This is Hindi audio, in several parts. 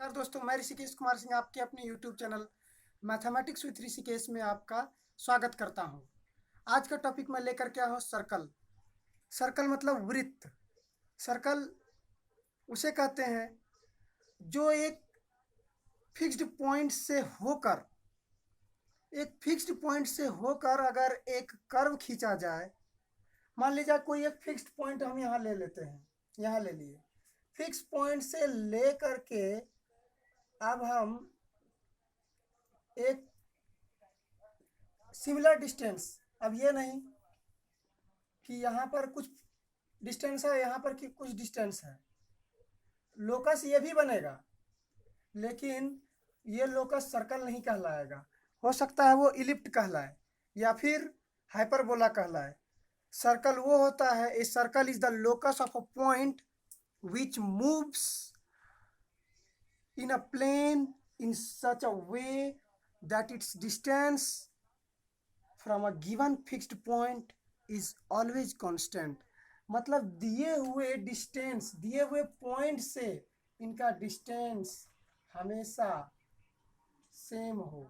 नमस्कार दोस्तों, मैं ऋषिकेश कुमार सिंह आपके अपने YouTube channel mathematics with Rishikesh में आपका स्वागत करता हूं। आज का टॉपिक मैं लेकर के आया हूं सर्कल। सर्कल मतलब वृत्त। सर्कल उसे कहते हैं जो एक फिक्स्ड पॉइंट से होकर अगर एक कर्व खींचा जाए। मान लीजिए कोई एक फिक्स्ड पॉइंट हम यहाँ ले लेते हैं, यहाँ ले लिए। फिक्स पॉइंट से ले करके अब हम एक सिमिलर डिस्टेंस, अब ये नहीं कि यहाँ पर कुछ डिस्टेंस है, यहाँ पर कि कुछ डिस्टेंस है। लोकस ये भी बनेगा, लेकिन ये लोकस सर्कल नहीं कहलाएगा। हो सकता है वो इलिप्ट कहलाए या फिर हाइपरबोला कहलाए। सर्कल वो होता है, a circle is the locus of a point which moves in a plane in such a way that its distance from a given fixed point is always constant। मतलब दिए हुए डिस्टेंस, दिए हुए पॉइंट से इनका डिस्टेंस हमेशा सेम हो।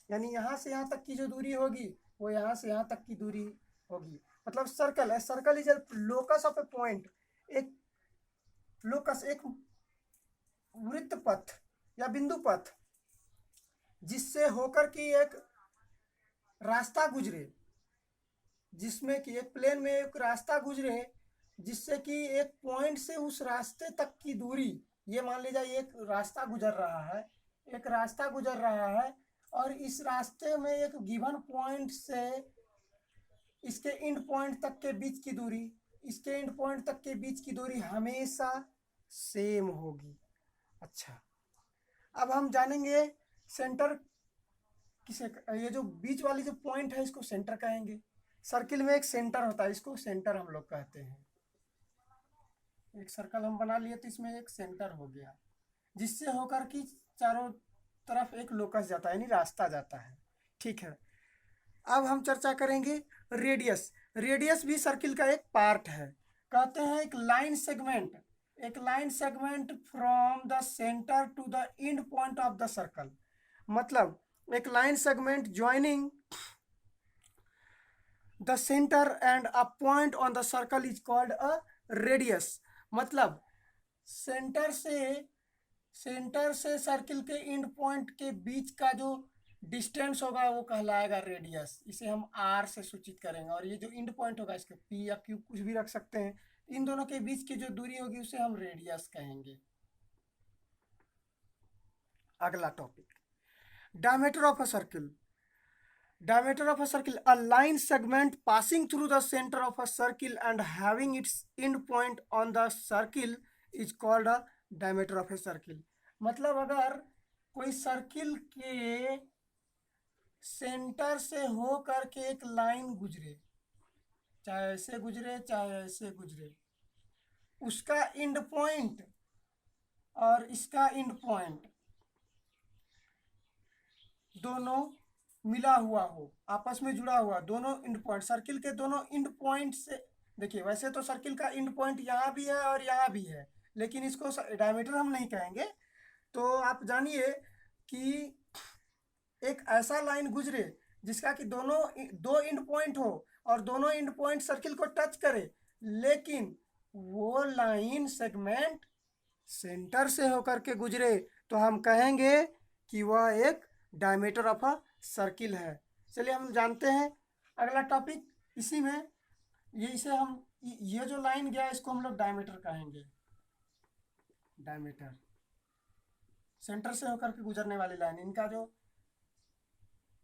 यानी यहाँ से यहाँ तक की जो दूरी होगी वो यहाँ से यहाँ तक की दूरी होगी। मतलब सर्कल है, circle is a locus of A point. एक लोकस, एक वृत्त पथ या बिंदु पथ जिससे होकर कि एक रास्ता गुजरे, जिसमें कि एक प्लेन में एक रास्ता गुजरे, जिससे कि एक पॉइंट से उस रास्ते तक की दूरी, ये मान लीजिए एक रास्ता गुजर रहा है, एक रास्ता गुजर रहा है और इस रास्ते में एक गिवन पॉइंट से इसके एंड पॉइंट तक के बीच की दूरी, इसके एंड पॉइंट तक के बीच की दूरी हमेशा सेम होगी। अच्छा, अब हम जानेंगे सेंटर किसे, ये जो बीच वाली जो पॉइंट है इसको सेंटर कहेंगे। सर्किल में एक सेंटर होता है, इसको सेंटर हम लोग कहते हैं। एक सर्कल हम बना लिए तो इसमें एक सेंटर हो गया, जिससे होकर कि चारों तरफ एक लोकस जाता है, यानी रास्ता जाता है। ठीक है, अब हम चर्चा करेंगे रेडियस। रेडियस भी सर्किल का एक पार्ट है। कहते हैं एक लाइन सेगमेंट, एक line segment from the centre to the end point of the circle. मतलब एक line segment joining the centre and a point on the circle is called a radius. मतलब सेंटर से सर्किल के एंड पॉइंट के बीच का जो डिस्टेंस होगा वो कहलाएगा रेडियस। इसे हम आर से सूचित करेंगे और ये जो एंड पॉइंट होगा इसके पी या क्यू कुछ भी रख सकते हैं। इन दोनों के बीच की जो दूरी होगी उसे हम रेडियस कहेंगे। अगला topic, diameter of a circle. Diameter of a circle, a line segment passing through the center of a circle and having its end point on the circle is called a diameter of a circle। मतलब अगर कोई सर्किल के सेंटर से हो करके एक लाइन गुजरे, चाहे ऐसे गुजरे चाहे ऐसे गुजरे, उसका एंड पॉइंट और इसका एंड पॉइंट दोनों मिला हुआ हो, आपस में जुड़ा हुआ, दोनों एंड पॉइंट, सर्किल के दोनों एंड पॉइंट से। देखिए वैसे तो सर्किल का एंड पॉइंट यहाँ भी है और यहाँ भी है, लेकिन इसको डायमीटर हम नहीं कहेंगे। तो आप जानिए कि एक ऐसा लाइन गुजरे जिसका कि दोनों दो एंड पॉइंट हो और दोनों एंड पॉइंट सर्किल को टच करे, लेकिन वो लाइन सेगमेंट सेंटर से होकर के गुजरे, तो हम कहेंगे कि वह एक डायमीटर ऑफ अ सर्किल है। चलिए हम जानते हैं अगला टॉपिक इसी में। ये जो लाइन गया इसको हम लोग डायमीटर कहेंगे। डायमीटर सेंटर से होकर के गुजरने वाली लाइन, इनका जो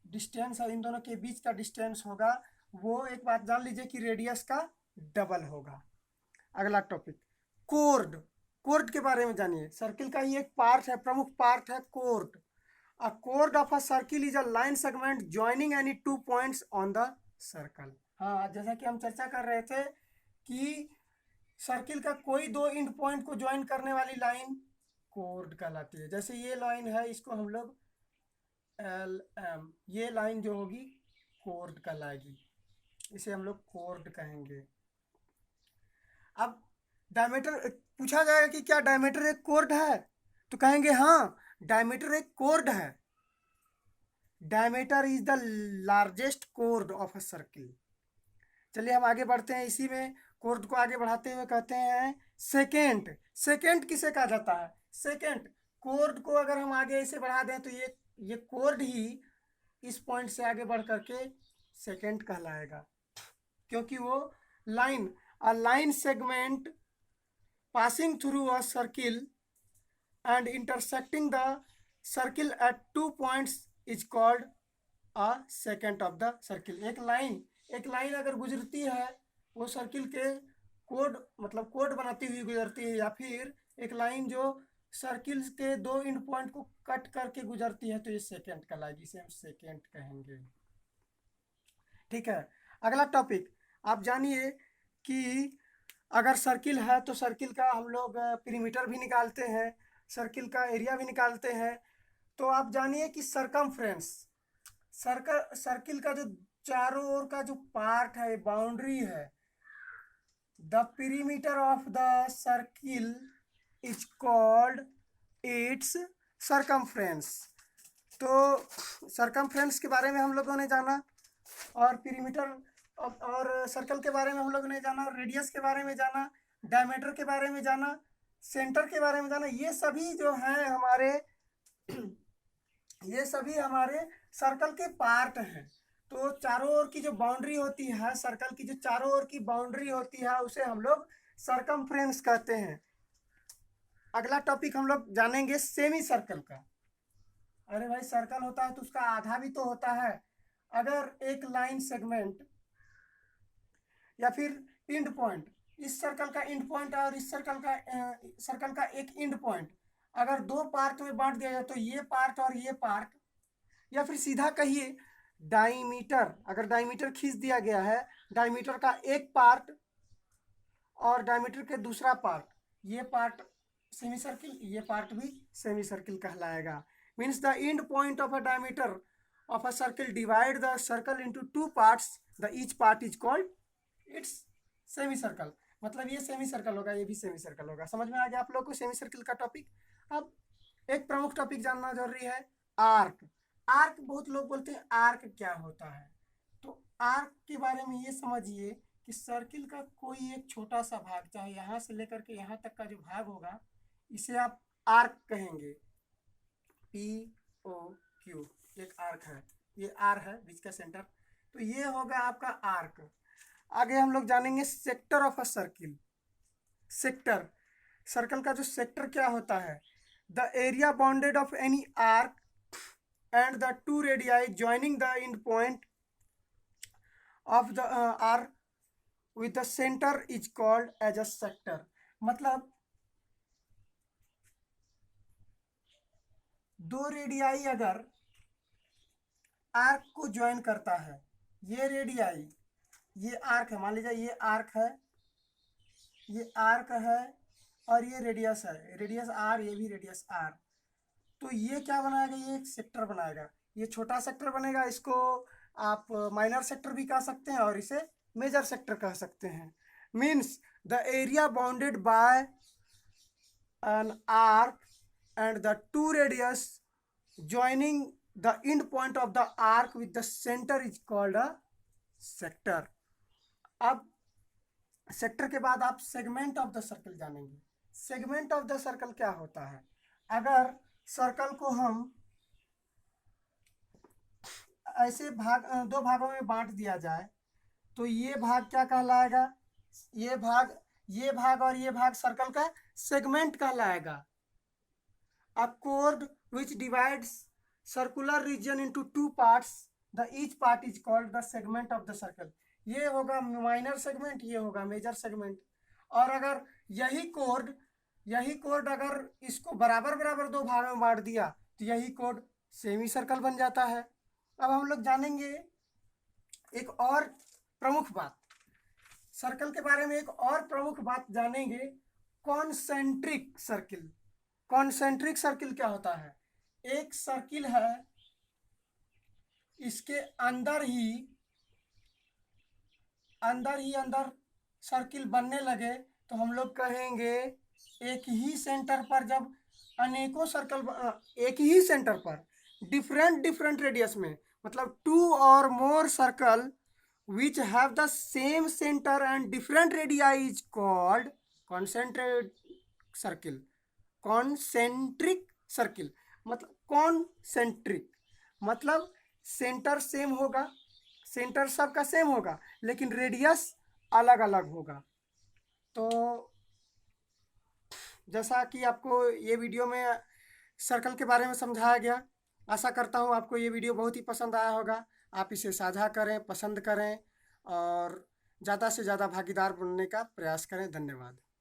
डिस्टेंस है, इन दोनों के बीच का डिस्टेंस होगा वो, एक बात जान लीजिए कि रेडियस का डबल होगा। अगला टॉपिक, कोर्ड। कोर्ड के बारे में जानिए। सर्किल का ही एक पार्ट है, प्रमुख पार्ट है code. A chord of a circle is a line segment joining any two points on the circle। हाँ, जैसा कि हम चर्चा कर रहे थे कि सर्किल का कोई दो एंड पॉइंट को ज्वाइन करने वाली लाइन कोर्ड कहलाती है। जैसे ये लाइन है, इसको हम लोग एल एम, ये लाइन जो होगी कोर्ड कहलाएगी, इसे हम लोग कोर्ड कहेंगे। अब डायमीटर पूछा जाएगा कि क्या डायमीटर एक कोर्ड है? तो कहेंगे हाँ, डायमीटर एक कोर्ड है। Diameter is the largest code of a circle. चलिए हम आगे बढ़ते हैं, इसी में कोर्ड को आगे बढ़ाते हुए कहते हैं सेकेंड। सेकेंड किसे कहा जाता है? सेकेंड कोर्ड को अगर हम आगे ऐसे बढ़ा दें तो ये कोर्ड ही इस पॉइंट से आगे बढ़ करके सेकेंड कहलाएगा, क्योंकि वो line, a line segment passing through a circle and intersecting the circle at 2 points is called a secant of the circle। एक लाइन अगर गुजरती है वो सर्किल के कोड, मतलब कोड बनाती हुई गुजरती है, या फिर एक लाइन जो सर्किल के दो इंड पॉइंट को कट करके गुजरती है, तो ये सेकेंड कहलाएगी, इसे हम सेकेंड कहेंगे। ठीक है, अगला टॉपिक आप जानिए कि अगर सर्किल है तो सर्किल का हम लोग पीरीमीटर भी निकालते हैं, सर्किल का एरिया भी निकालते हैं। तो आप जानिए कि सरकमफ्रेंस, सर्किल का जो चारों ओर का जो पार्ट है, बाउंड्री है, the perimeter of the circle is called its circumference. तो सरकमफ्रेंस के बारे में हम लोगों ने जाना, और पीरीमीटर और सर्कल के बारे में हम लोगों ने जाना, रेडियस के बारे में जाना, डायमीटर के बारे में जाना, सेंटर के बारे में जाना। ये सभी जो हैं हमारे ये सभी हमारे सर्कल के पार्ट हैं। तो चारों ओर की जो बाउंड्री होती है, सर्कल की जो चारों ओर की बाउंड्री होती है, उसे हम लोग सरकमफ्रेंस कहते हैं। अगला टॉपिक हम लोग जानेंगे सेमी सर्कल का। अरे भाई, सर्कल होता है तो उसका आधा भी तो होता है। अगर एक लाइन सेगमेंट या फिर इंड पॉइंट, इस सर्कल का इंड पॉइंट और इस सर्कल का एक इंड पॉइंट अगर दो पार्ट में बांट दिया जाए, तो ये पार्ट और ये पार्ट, या फिर सीधा कहिए डायमीटर, अगर डायमीटर खींच दिया गया है, डायमीटर का एक पार्ट और डायमीटर के दूसरा पार्ट, ये पार्ट सेमी सर्किल, ये पार्ट भी सेमी सर्किल कहलाएगा। Means the end point of a diameter of a circle divide the circle into two parts, the each part is called it's semi circle. मतलब ये सेमी सर्कल होगा, ये भी सेमी सर्कल होगा। समझ में आ गया आप लोग को सेमी सर्कल का टॉपिक। अब एक प्रमुख टॉपिक जानना जरूरी है, आर्क। आर्क, बहुत लोग बोलते हैं आर्क क्या होता है। तो आर्क के बारे में ये समझिए कि सर्किल का कोई एक छोटा सा भाग, चाहे यहाँ से लेकर के यहाँ तक का जो भाग होगा, इसे आप आर्क कहेंगे। POQ एक आर्क है, ये आर है बीच का सेंटर, तो ये होगा आपका आर्क। आगे हम लोग जानेंगे sector of a circle. Sector, circle का जो सेक्टर क्या होता है, the area bounded of any arc and the two radii joining the end point of the arc with the centre is called as a sector. मतलब दो रेडियाई अगर आर्क को ज्वाइन करता है, ये रेडियाई, ये आर्क है, मान लीजिए ये आर्क है, ये आर्क है, और ये रेडियस है, रेडियस आर, ये भी रेडियस आर। तो ये क्या बनाएगा, ये एक सेक्टर बनाएगा। ये छोटा सेक्टर बनेगा, इसको आप माइनर सेक्टर भी कह सकते हैं और इसे मेजर सेक्टर कह सकते हैं। Means the area bounded by an arc and the two radius joining the end point of the arc with the center is called a sector। अब सेक्टर के बाद आप सेगमेंट ऑफ द सर्कल जानेंगे। सेगमेंट ऑफ द सर्कल क्या होता है, अगर सर्कल को हम ऐसे दो भागों में बांट दिया जाए, तो ये भाग क्या कहलाएगा, ये भाग और ये भाग सर्कल का सेगमेंट कहलाएगा। A chord which divides circular region into two parts, the each part is called the segment of the circle। ये होगा माइनर सेगमेंट, ये होगा मेजर सेगमेंट। और अगर यही कोड अगर इसको बराबर बराबर दो भागों में बांट दिया, तो यही कोड सेमी सर्कल बन जाता है। अब हम लोग जानेंगे एक और प्रमुख बात, सर्कल के बारे में एक और प्रमुख बात जानेंगे, कॉन्सेंट्रिक सर्किल। कॉन्सेंट्रिक सर्किल क्या होता है, एक सर्किल है, इसके अंदर सर्किल बनने लगे, तो हम लोग कहेंगे एक ही सेंटर पर जब अनेकों सर्कल एक ही सेंटर पर डिफरेंट डिफरेंट रेडियस में, मतलब 2 or more circle which have the same center and different radii is called concentric circle. Concentric circle, मतलब कॉन्सेंट्रिक मतलब सेंटर सेम होगा, सेंटर सबका सेम होगा लेकिन रेडियस अलग अलग होगा। तो जैसा कि आपको ये वीडियो में सर्कल के बारे में समझाया गया, आशा करता हूँ आपको ये वीडियो बहुत ही पसंद आया होगा। आप इसे साझा करें, पसंद करें और ज़्यादा से ज़्यादा भागीदार बनने का प्रयास करें। धन्यवाद।